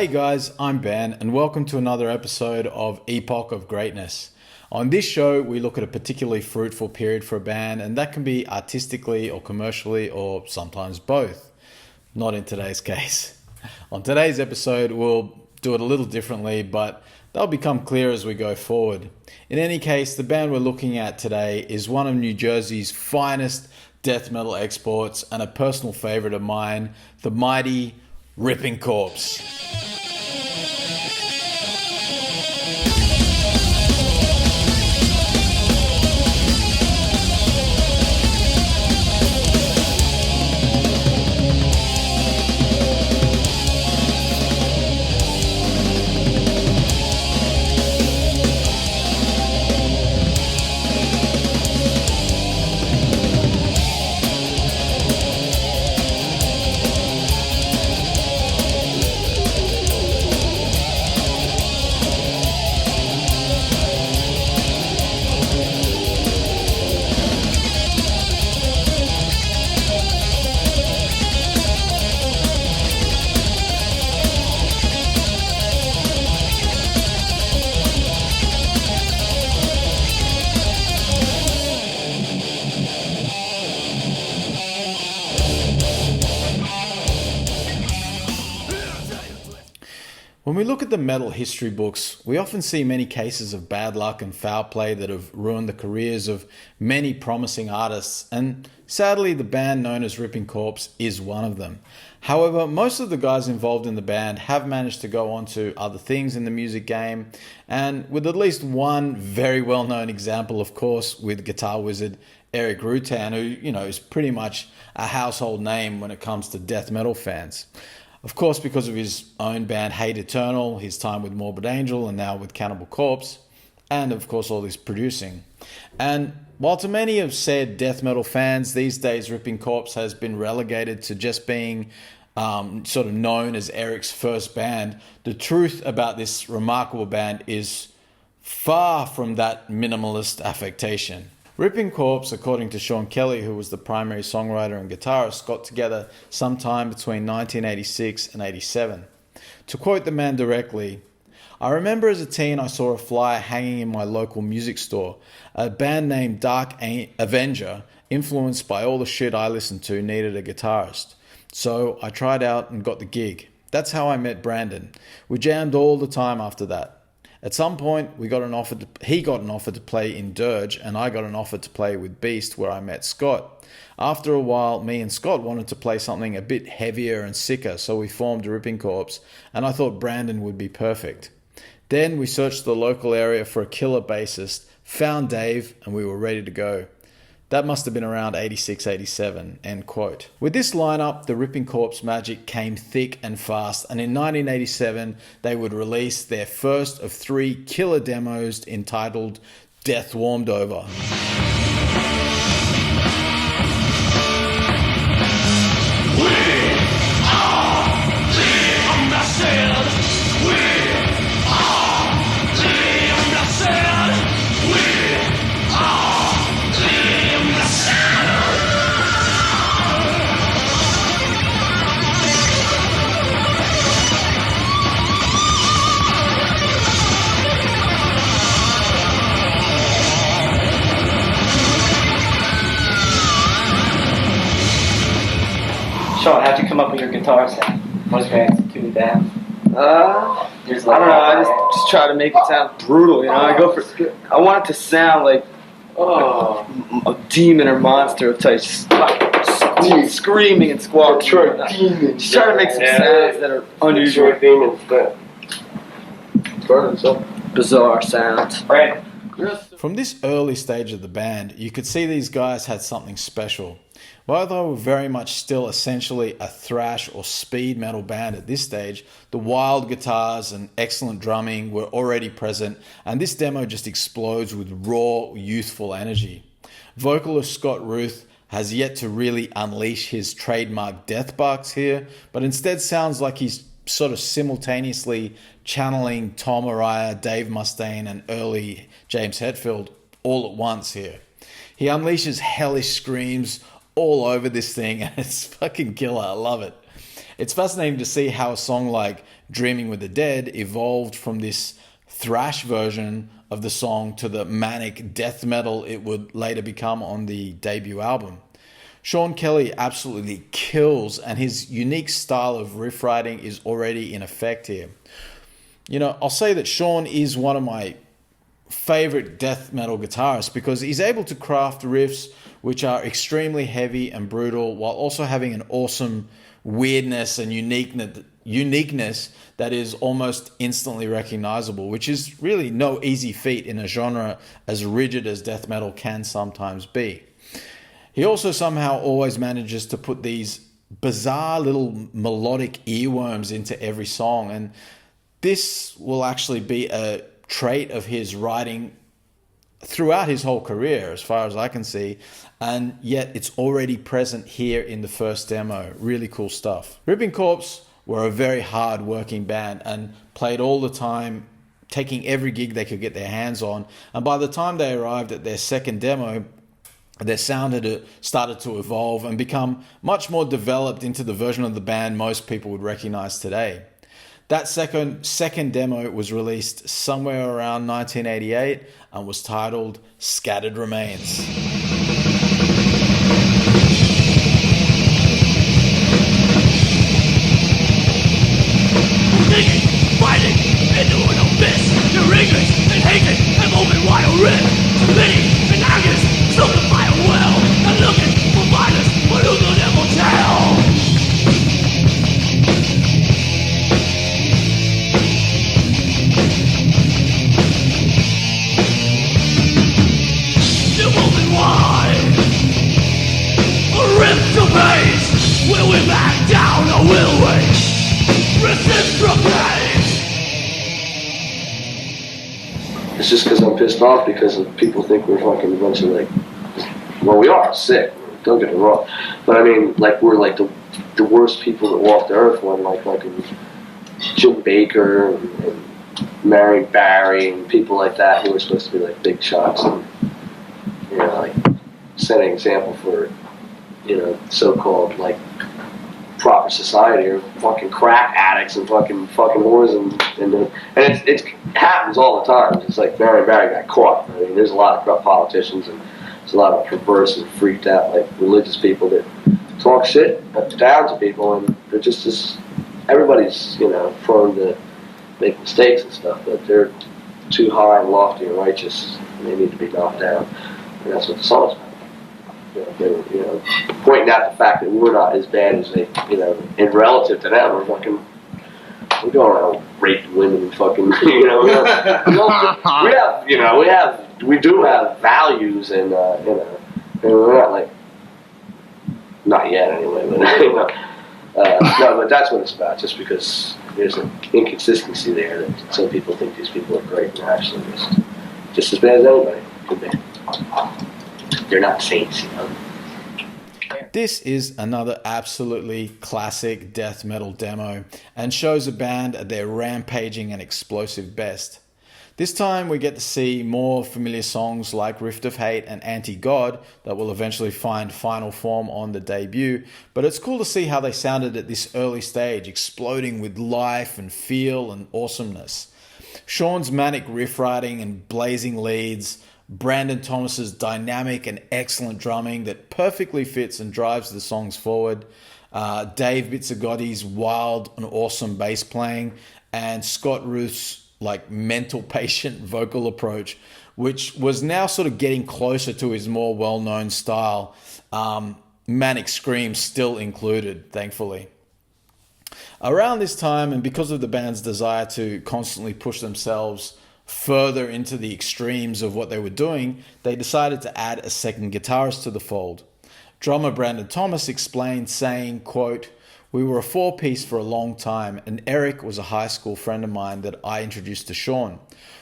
Hey guys, I'm Ben and welcome to another episode of Epoch of Greatness. On this show, we look at a particularly fruitful period for a band, and that can be artistically or commercially or sometimes both. Not in today's case. On today's episode, we'll do it a little differently, but they'll become clear as we go forward. In any case, the band we're looking at today is one of New Jersey's finest death metal exports and a personal favorite of mine, the mighty Ripping Corpse. When we look at the metal history books, we often see many cases of bad luck and foul play that have ruined the careers of many promising artists, and sadly the band known as Ripping Corpse is one of them. However, most of the guys involved in the band have managed to go on to other things in the music game, and with at least one very well-known example, of course, with guitar wizard Eric Rutan, who, is pretty much a household name when it comes to death metal fans. Of course, because of his own band Hate Eternal, his time with Morbid Angel, and now with Cannibal Corpse, and of course all his producing. And while to many of said death metal fans, these days Ripping Corpse has been relegated to just being sort of known as Eric's first band, the truth about this remarkable band is far from that minimalist affectation. Ripping Corpse, according to Sean Kelly, who was the primary songwriter and guitarist, got together sometime between 1986 and 87. To quote the man directly, "I remember as a teen I saw a flyer hanging in my local music store. A band named Dark Avenger, influenced by all the shit I listened to, needed a guitarist. So I tried out and got the gig. That's how I met Brandon. We jammed all the time after that. At some point, he got an offer to play in Dirge, and I got an offer to play with Beast, where I met Scott. After a while, me and Scott wanted to play something a bit heavier and sicker, so we formed Ripping Corpse, and I thought Brandon would be perfect. Then we searched the local area for a killer bassist, found Dave, and we were ready to go. That must have been around 86, 87, end quote." With this lineup, the Ripping Corpse magic came thick and fast, and in 1987, they would release their first of 3 killer demos entitled Death Warmed Over. Sean, how'd you come up with your guitar sound? What's your answer to that? I don't know. I just try to make it sound brutal. I want it to sound like a demon or monster type, screaming and squawking. Just try to make some sounds that are unusual, bizarre sounds. Right. From this early stage of the band, you could see these guys had something special. While they were very much still essentially a thrash or speed metal band at this stage, the wild guitars and excellent drumming were already present, and this demo just explodes with raw, youthful energy. Vocalist Scott Ruth has yet to really unleash his trademark death barks here, but instead sounds like he's sort of simultaneously channeling Tom Araya, Dave Mustaine, and early James Hetfield all at once here. He unleashes hellish screams all over this thing, and it's fucking killer. I love it. It's fascinating to see how a song like Dreaming with the Dead evolved from this thrash version of the song to the manic death metal it would later become on the debut album. Sean Kelly absolutely kills, and his unique style of riff writing is already in effect here. You know, I'll say that Sean is one of my favorite death metal guitarists because he's able to craft riffs which are extremely heavy and brutal while also having an awesome weirdness and uniqueness that is almost instantly recognizable, which is really no easy feat in a genre as rigid as death metal can sometimes be. He also somehow always manages to put these bizarre little melodic earworms into every song, and this will actually be a trait of his writing throughout his whole career, as far as I can see, and yet it's already present here in the first demo. Really cool stuff. Ripping Corpse were a very hard working band and played all the time, taking every gig they could get their hands on, and by the time they arrived at their second demo, their sound had started to evolve and become much more developed into the version of the band most people would recognize today. That second demo was released somewhere around 1988 and was titled Scattered Remains. Fighting into an abyss, your ignorance and hatred have opened wide a rift. Pity and agonies, so to fire well, and looking for violence, but who could ever tell? They're open wide, a rift to base. Will we back down or will we reciprocate? It's just because I'm pissed off because people think we're fucking a bunch of like, well, we are sick. Don't get me wrong, but I mean, like we're like the worst people that walk the earth. When like Jim Baker and Mary Barry and people like that who are supposed to be like big shots and you know like set an example for so-called like proper society or fucking crack addicts and fucking whores and it happens all the time. It's like Mary Barry got caught. I mean, there's a lot of corrupt politicians and there's a lot of perverse and freaked out like religious people that talk shit down to people, and they're just everybody's prone to make mistakes and stuff, but they're too high and lofty and righteous and they need to be knocked down, and that's what the song's about. Pointing out the fact that we're not as bad as they, and relative to them, we're going around raping women and fucking, we do have values and we're not like, not yet anyway, but no, but that's what it's about. Just because there's an inconsistency there that some people think these people are great and actually just as bad as anybody could be. They're not saints, This is another absolutely classic death metal demo and shows a band at their rampaging and explosive best. This time we get to see more familiar songs like Rift of Hate and Anti-God that will eventually find final form on the debut, but it's cool to see how they sounded at this early stage, exploding with life and feel and awesomeness. Sean's manic riff writing and blazing leads, Brandon Thomas's dynamic and excellent drumming that perfectly fits and drives the songs forward, Dave Bizzagotti's wild and awesome bass playing, and Scott Ruth's mental patient vocal approach, which was now sort of getting closer to his more well-known style, manic screams still included, thankfully. Around this time, and because of the band's desire to constantly push themselves further into the extremes of what they were doing, they decided to add a second guitarist to the fold. Drummer Brandon Thomas explained, saying, quote, "We were a four-piece for a long time, and Eric was a high school friend of mine that I introduced to Sean.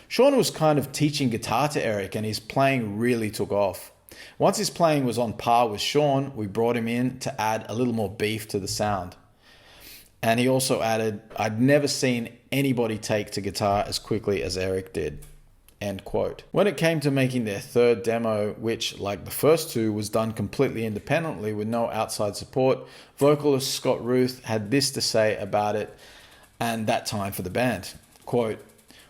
Sean was kind of teaching guitar to Eric, and his playing really took off. Once his playing was on par with Sean, we brought him in to add a little more beef to the sound." And he also added, "I'd never seen anybody take to guitar as quickly as Eric did." End quote. When it came to making their third demo, which, like the first two, was done completely independently with no outside support, vocalist Scott Ruth had this to say about it and that time for the band. Quote,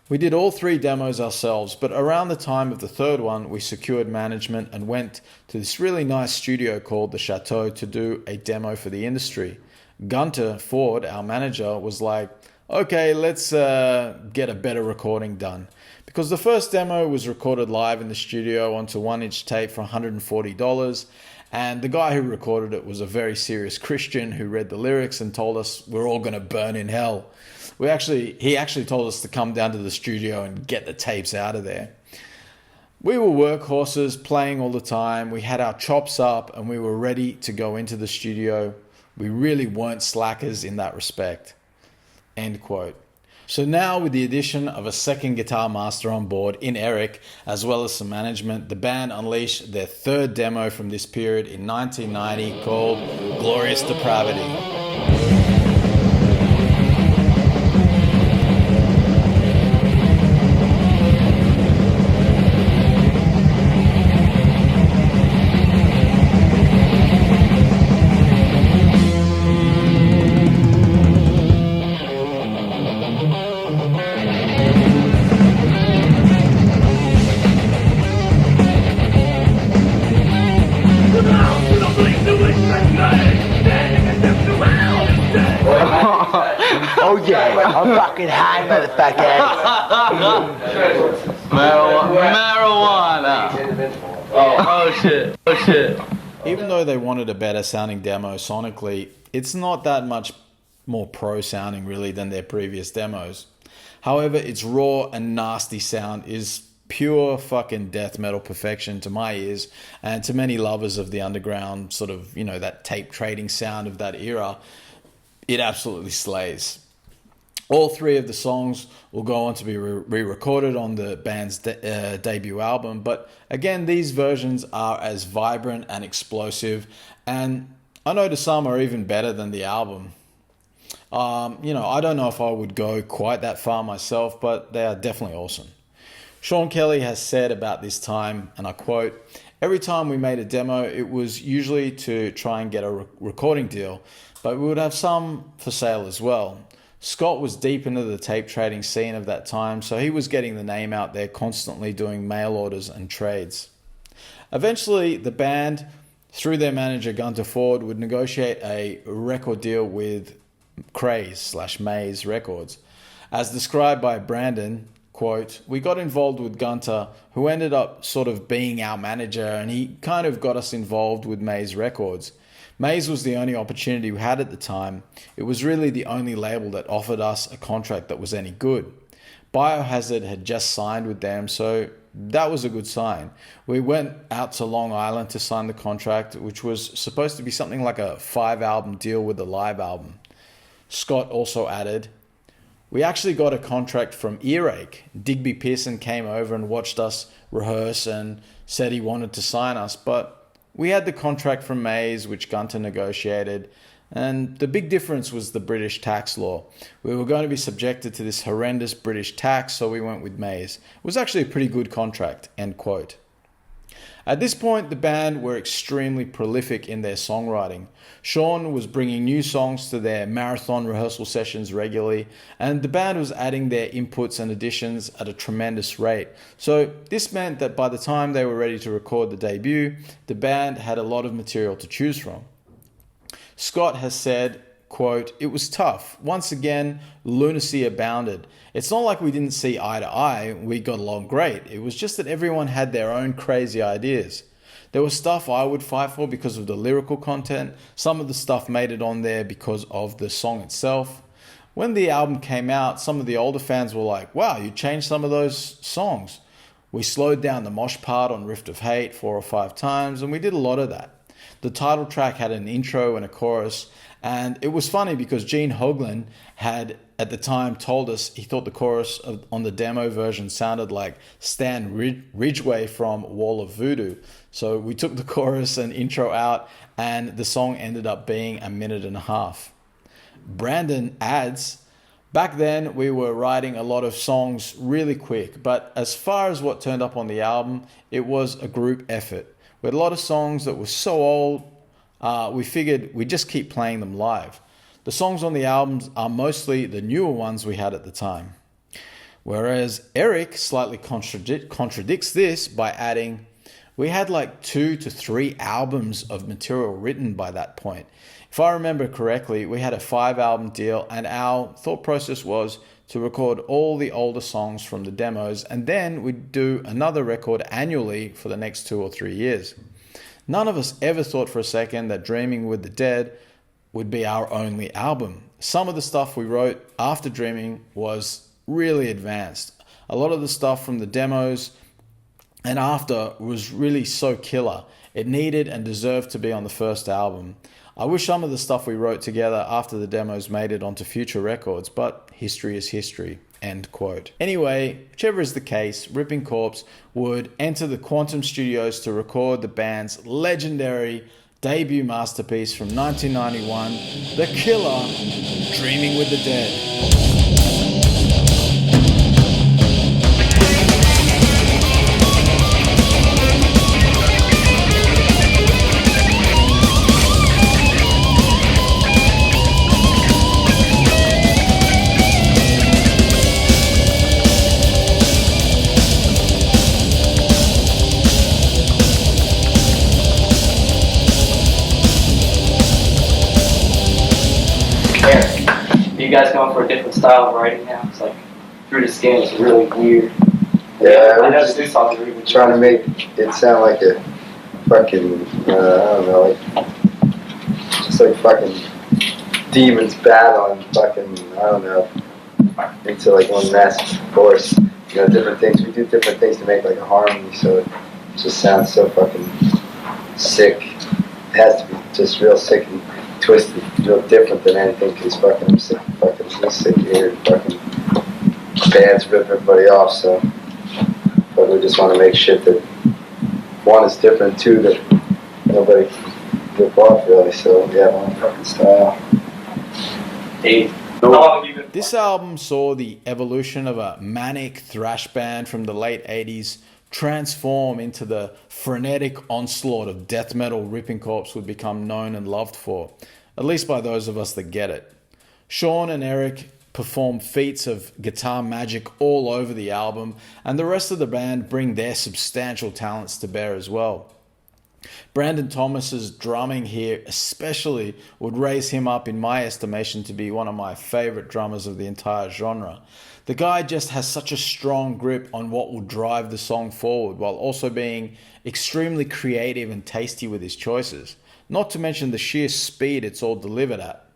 "We did all three demos ourselves, but around the time of the third one, we secured management and went to this really nice studio called The Chateau to do a demo for the industry. Gunter Ford, our manager, was like, okay, let's get a better recording done. Because the first demo was recorded live in the studio onto 1-inch tape for $140, and the guy who recorded it was a very serious Christian who read the lyrics and told us we're all going to burn in hell. He actually told us to come down to the studio and get the tapes out of there. We were workhorses, playing all the time. We had our chops up and we were ready to go into the studio. We really weren't slackers in that respect." End quote. So now, with the addition of a second guitar master on board in Eric, as well as some management, the band unleashed their third demo from this period in 1990 called Glorious Depravity. Oh yeah, I'm fucking high, motherfucker. Marijuana. Oh shit. Even though they wanted a better sounding demo sonically, it's not that much more pro sounding really than their previous demos. However, its raw and nasty sound is pure fucking death metal perfection to my ears, and to many lovers of the underground sort of, that tape trading sound of that era, it absolutely slays. All three of the songs will go on to be re-recorded on the band's debut album, but again, these versions are as vibrant and explosive, and I know to some are even better than the album. I don't know if I would go quite that far myself, but they are definitely awesome. Sean Kelly has said about this time, and I quote, "Every time we made a demo, it was usually to try and get a recording deal, but we would have some for sale as well. Scott was deep into the tape trading scene of that time, so he was getting the name out there constantly doing mail orders and trades." Eventually, the band, through their manager Gunter Ford, would negotiate a record deal with Craze/Maze Records. As described by Brandon, quote, "We got involved with Gunter, who ended up sort of being our manager, and he kind of got us involved with Maze Records. Maze was the only opportunity we had at the time. It was really the only label that offered us a contract that was any good. Biohazard had just signed with them, so that was a good sign. We went out to Long Island to sign the contract, which was supposed to be something like a 5-album deal with a live album." Scott also added, "We actually got a contract from Earache. Digby Pearson came over and watched us rehearse and said he wanted to sign us, but we had the contract from Maze, which Gunter negotiated, and the big difference was the British tax law. We were going to be subjected to this horrendous British tax, so we went with Maze. It was actually a pretty good contract." End quote. At this point, the band were extremely prolific in their songwriting. Sean was bringing new songs to their marathon rehearsal sessions regularly, and the band was adding their inputs and additions at a tremendous rate. So this meant that by the time they were ready to record the debut, the band had a lot of material to choose from. Scott has said, quote, "It was tough. Once again, lunacy abounded. It's not like we didn't see eye to eye. We got along great. It was just that everyone had their own crazy ideas. There was stuff I would fight for because of the lyrical content. Some of the stuff made it on there because of the song itself. When the album came out, some of the older fans were like, wow, you changed some of those songs. We slowed down the mosh part on Rift of Hate 4 or 5 times, and we did a lot of that. The title track had an intro and a chorus, and it was funny because Gene Hoglan had at the time told us he thought the chorus on the demo version sounded like Stan Ridgway from Wall of Voodoo. So we took the chorus and intro out, and the song ended up being 1.5 minutes. Brandon adds, Back then, we were writing a lot of songs really quick, but as far as what turned up on the album, it was a group effort. We had a lot of songs that were so old, we figured we'd just keep playing them live. The songs on the albums are mostly the newer ones we had at the time. Whereas Eric slightly contradicts this by adding, we had like 2 to 3 albums of material written by that point. If I remember correctly, we had a 5-album deal, and our thought process was to record all the older songs from the demos, and then we'd do another record annually for the next 2 or 3 years. None of us ever thought for a second that Dreaming with the Dead would be our only album. Some of the stuff we wrote after Dreaming was really advanced. A lot of the stuff from the demos and after was really so killer. It needed and deserved to be on the first album. I wish some of the stuff we wrote together after the demos made it onto future records, but history is history. End quote. Anyway, whichever is the case, Ripping Corpse would enter the Quantum Studios to record the band's legendary debut masterpiece from 1991, the killer Dreaming with the Dead. You guys going for a different style of writing now? It's like Through the Skin is really weird. Yeah, I we're know just this songs are even trying to make it sound like a fucking, I don't know, like, just like fucking demons battling fucking, I don't know, into like one massive force. You know, different things. We do different things to make like a harmony, so it just sounds so fucking sick. It has to be just real sick and twisted, real different than anything, because fucking I'm sick, fucking real sick here, and fucking bands rip everybody off, so. But we just want to make shit that, one, is different, two, that nobody can rip off really, so we have our own fucking style. Hey, how long have you been? This album saw the evolution of a manic thrash band from the late 80s transform into the frenetic onslaught of death metal Ripping Corpse would become known and loved for, at least by those of us that get it. Sean and Eric perform feats of guitar magic all over the album, and the rest of the band bring their substantial talents to bear as well. Brandon Thomas's drumming here especially would raise him up in my estimation to be one of my favorite drummers of the entire genre. The guy just has such a strong grip on what will drive the song forward, while also being extremely creative and tasty with his choices, not to mention the sheer speed it's all delivered at.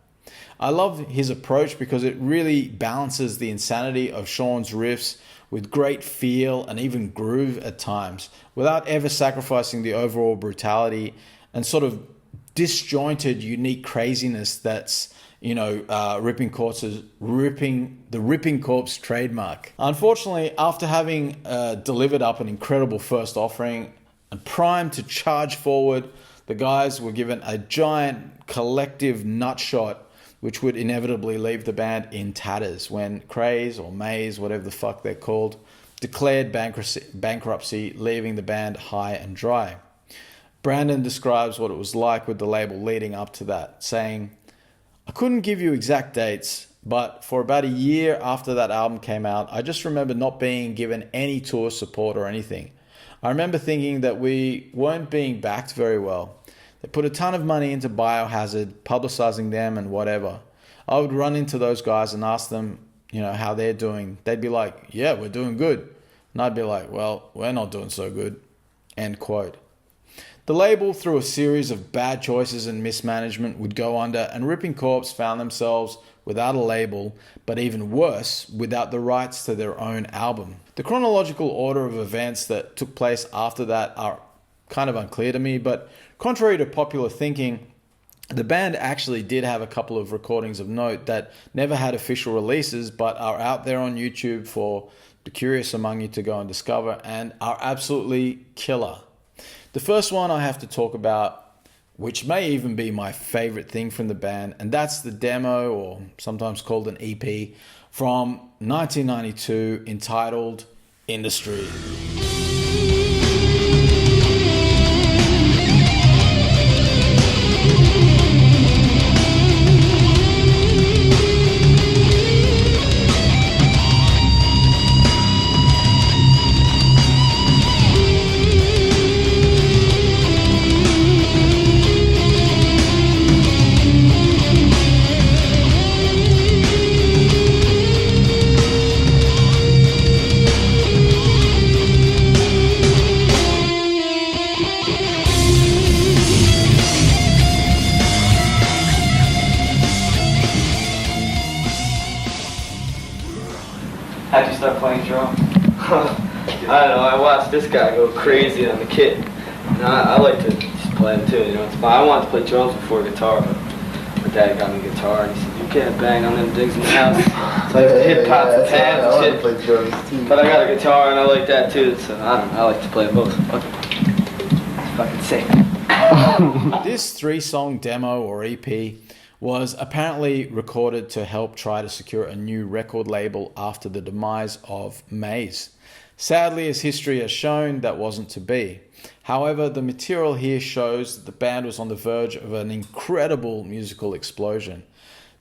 I love his approach because it really balances the insanity of Sean's riffs with great feel and even groove at times, without ever sacrificing the overall brutality and sort of disjointed, unique craziness that's, you know, Ripping Corpse's the Ripping Corpse trademark. Unfortunately, after having delivered up an incredible first offering and primed to charge forward, the guys were given a giant collective nutshot, which would inevitably leave the band in tatters when Craze or Maze, whatever the fuck they're called, declared bankruptcy, leaving the band high and dry. Brandon describes what it was like with the label leading up to that, saying, "I couldn't give you exact dates, but for about a year after that album came out, I just remember not being given any tour support or anything. I remember thinking that we weren't being backed very well. They put a ton of money into Biohazard, publicizing them and whatever. I would run into those guys and ask them, you know, how they're doing. They'd be like, yeah, we're doing good. And I'd be like, well, we're not doing so good." End quote. The label, through a series of bad choices and mismanagement, would go under, and Ripping Corpse found themselves without a label, but even worse, without the rights to their own album. The chronological order of events that took place after that are kind of unclear to me, but contrary to popular thinking, the band actually did have a couple of recordings of note that never had official releases, but are out there on YouTube for the curious among you to go and discover, and are absolutely killer. The first one I have to talk about which may even be my favorite thing from the band, and that's the demo, or sometimes called an EP, from 1992 entitled Industry. How'd you start playing drums? I don't know, I watched this guy go crazy on the kit. And I like to just play it too, you know. But I wanted to play drums before guitar, but my dad got me a guitar and he said, you can't bang on them digs in the house. So I hit pots and pans and shit. Play drums too. But I got a guitar and I like that too, so I don't know, I like to play both. It's fucking sick. This 3-song demo or EP was apparently recorded to help try to secure a new record label after the demise of Maze. Sadly, as history has shown, that wasn't to be. However, the material here shows that the band was on the verge of an incredible musical explosion,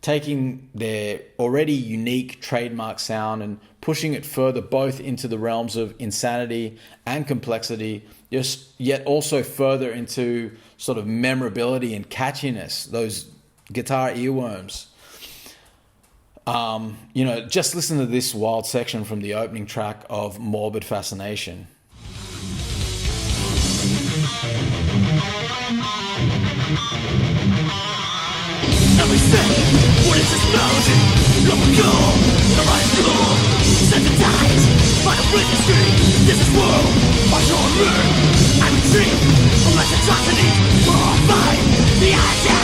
taking their already unique trademark sound and pushing it further both into the realms of insanity and complexity, yet also further into sort of memorability and catchiness, those guitar earworms. Just listen to this wild section from the opening track of Morbid Fascination. Every second, what is this melody? Local call, the right call, sensitized by the industry. This is world, martial on I'm intrigued, unless atrocity, horrified, the idea.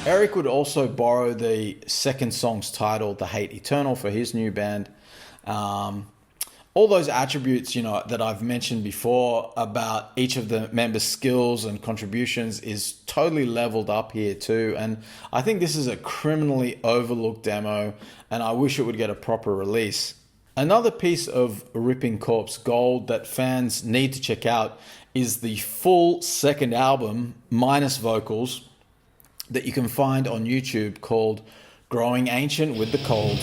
Eric would also borrow the second song's title, The Hate Eternal, for his new band. All those attributes, that I've mentioned before about each of the members' skills and contributions is totally leveled up here too. And I think this is a criminally overlooked demo, and I wish it would get a proper release. Another piece of Ripping Corpse gold that fans need to check out is the full second album, minus vocals, that you can find on YouTube, called Growing Ancient with the Cold.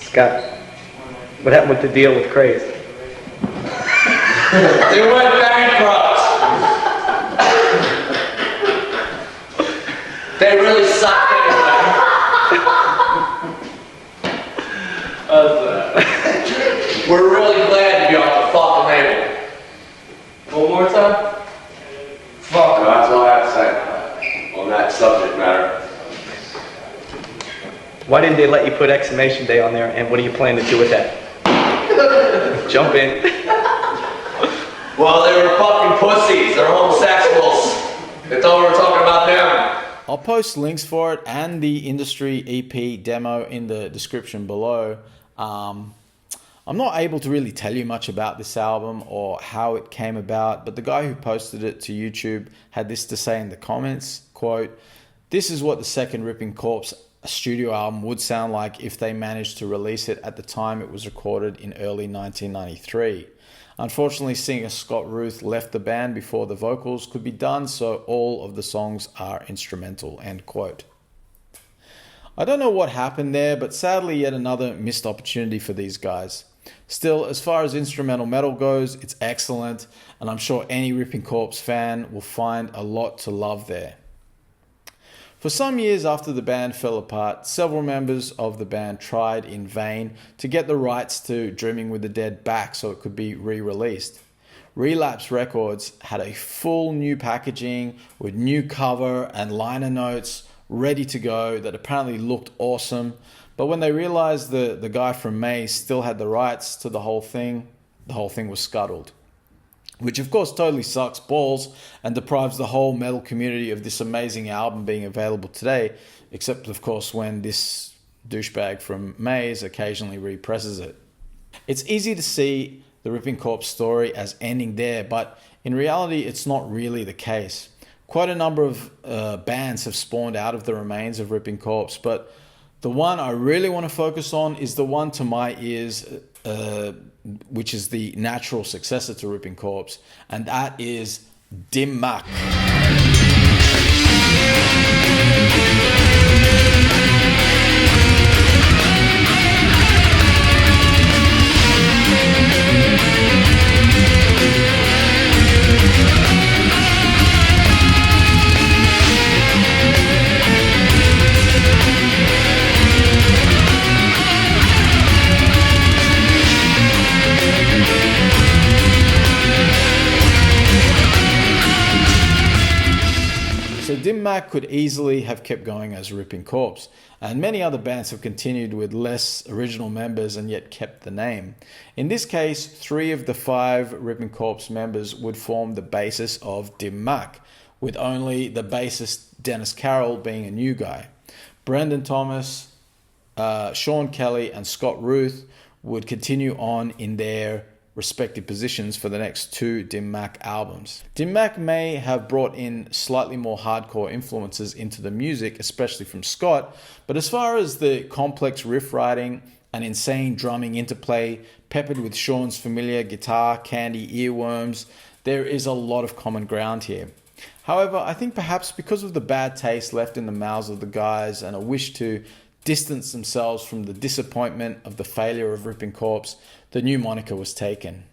Scott, what happened with the deal with Craze? They went bankrupt. They really suck anyway. We're really glad to be off the fucking label. One more time? Fuck. That's all I have to say on that subject matter. Why didn't they let you put exclamation day on there, and what do you plan to do with that? Jump in. Well, they were fucking pussies. They're homosexuals. They thought we were talking about them. I'll post links for it and the Industry EP demo in the description below. I'm not able to really tell you much about this album or how it came about, but the guy who posted it to YouTube had this to say in the comments, quote, "This is what the second Ripping Corpse a studio album would sound like if they managed to release it at the time it was recorded in early 1993. Unfortunately, singer Scott Ruth left the band before the vocals could be done, so all of the songs are instrumental, end quote. I don't know what happened there, but sadly yet another missed opportunity for these guys. Still, as far as instrumental metal goes, it's excellent, and I'm sure any Ripping Corpse fan will find a lot to love there. For some years after the band fell apart, several members of the band tried in vain to get the rights to Dreaming with the Dead back so it could be re-released. Relapse Records had a full new packaging with new cover and liner notes ready to go that apparently looked awesome, but when they realized the guy from Maze still had the rights to the whole thing was scuttled. Which of course totally sucks balls and deprives the whole metal community of this amazing album being available today, except of course when this douchebag from Maze occasionally represses it. It's easy to see the Ripping Corpse story as ending there, but in reality it's not really the case. Quite a number of bands have spawned out of the remains of Ripping Corpse, but the one I really want to focus on is the one to my ears, which is the natural successor to Ripping Corpse, and that is Dim Mak. So Dim Mak could easily have kept going as Ripping Corpse, and many other bands have continued with less original members and yet kept the name. In this case, 3 of the 5 Ripping Corpse members would form the basis of Dim Mak, with only the bassist Dennis Carroll being a new guy. Brendan Thomas, Sean Kelly and Scott Ruth would continue on in their respective positions for the next 2 Dim Mak albums. Dim Mak may have brought in slightly more hardcore influences into the music, especially from Scott, but as far as the complex riff writing and insane drumming interplay, peppered with Sean's familiar guitar candy earworms, there is a lot of common ground here. However, I think perhaps because of the bad taste left in the mouths of the guys and a wish to distance themselves from the disappointment of the failure of Ripping Corpse, the new moniker was taken.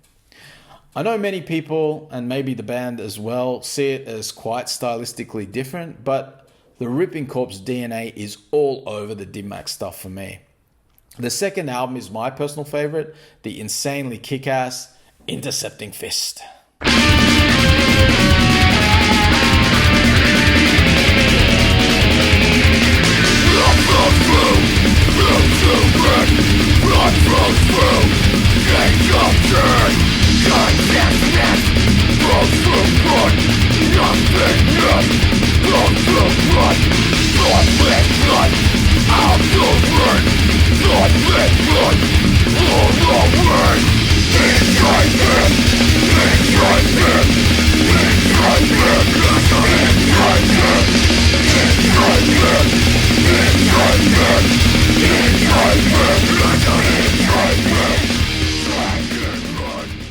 I know many people, and maybe the band as well, see it as quite stylistically different, but the Ripping Corpse DNA is all over the Dim Mak stuff for me. The second album is my personal favorite, the insanely kick-ass Intercepting Fist.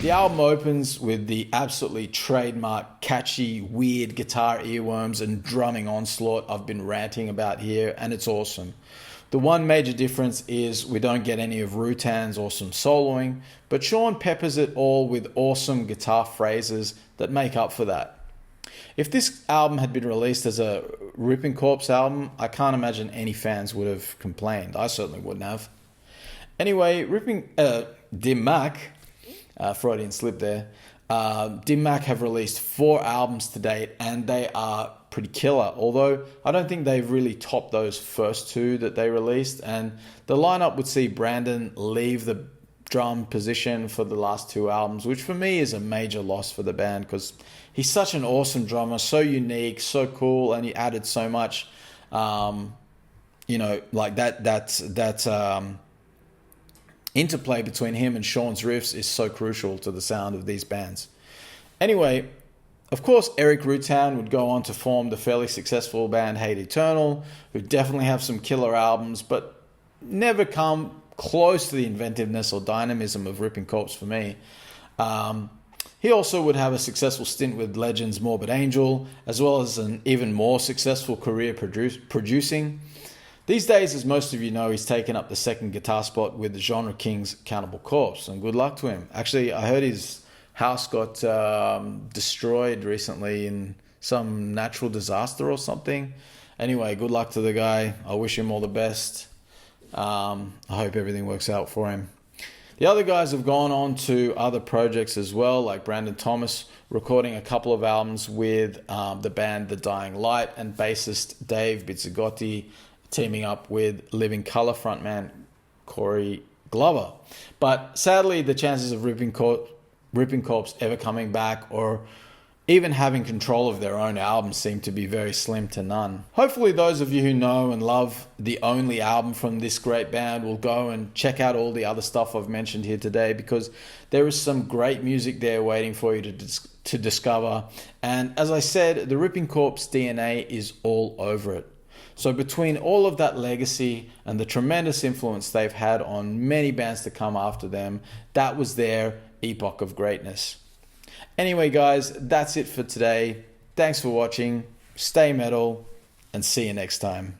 The album opens with the absolutely trademark, catchy, weird guitar earworms and drumming onslaught I've been ranting about here, and it's awesome. The one major difference is we don't get any of Rutan's awesome soloing, but Sean peppers it all with awesome guitar phrases that make up for that. If this album had been released as a Ripping Corpse album, I can't imagine any fans would have complained. I certainly wouldn't have. Anyway, Dim Mak, Freudian slip there, Dim Mak have released 4 albums to date, and they are pretty killer, although I don't think they've really topped those first 2 that they released, and the lineup would see Brandon leave the drum position for the last 2 albums, which for me is a major loss for the band because he's such an awesome drummer, so unique, so cool, and he added so much, like that interplay between him and Sean's riffs is so crucial to the sound of these bands. Anyway, Of course, Eric Rutan would go on to form the fairly successful band Hate Eternal, who definitely have some killer albums, but never come close to the inventiveness or dynamism of Ripping Corpse for me. He also would have a successful stint with Legends Morbid Angel, as well as an even more successful career producing. These days, as most of you know, he's taken up the second guitar spot with the Genre King's Cannibal Corpse, and good luck to him. Actually, I heard his house got destroyed recently in some natural disaster or something. Anyway, good luck to the guy. I wish him all the best. I hope everything works out for him. The other guys have gone on to other projects as well, like Brandon Thomas recording a couple of albums with the band The Dying Light, and bassist Dave Bizzigotti teaming up with Living Colour frontman Corey Glover. But sadly, the chances of Ripping Corpse ever coming back or even having control of their own albums seem to be very slim to none. Hopefully those of you who know and love the only album from this great band will go and check out all the other stuff I've mentioned here today, because there is some great music there waiting for you to discover. And as I said, the Ripping Corpse DNA is all over it. So between all of that legacy and the tremendous influence they've had on many bands to come after them, that was their epoch of greatness. Anyway, guys, that's it for today. Thanks for watching. Stay metal, and see you next time.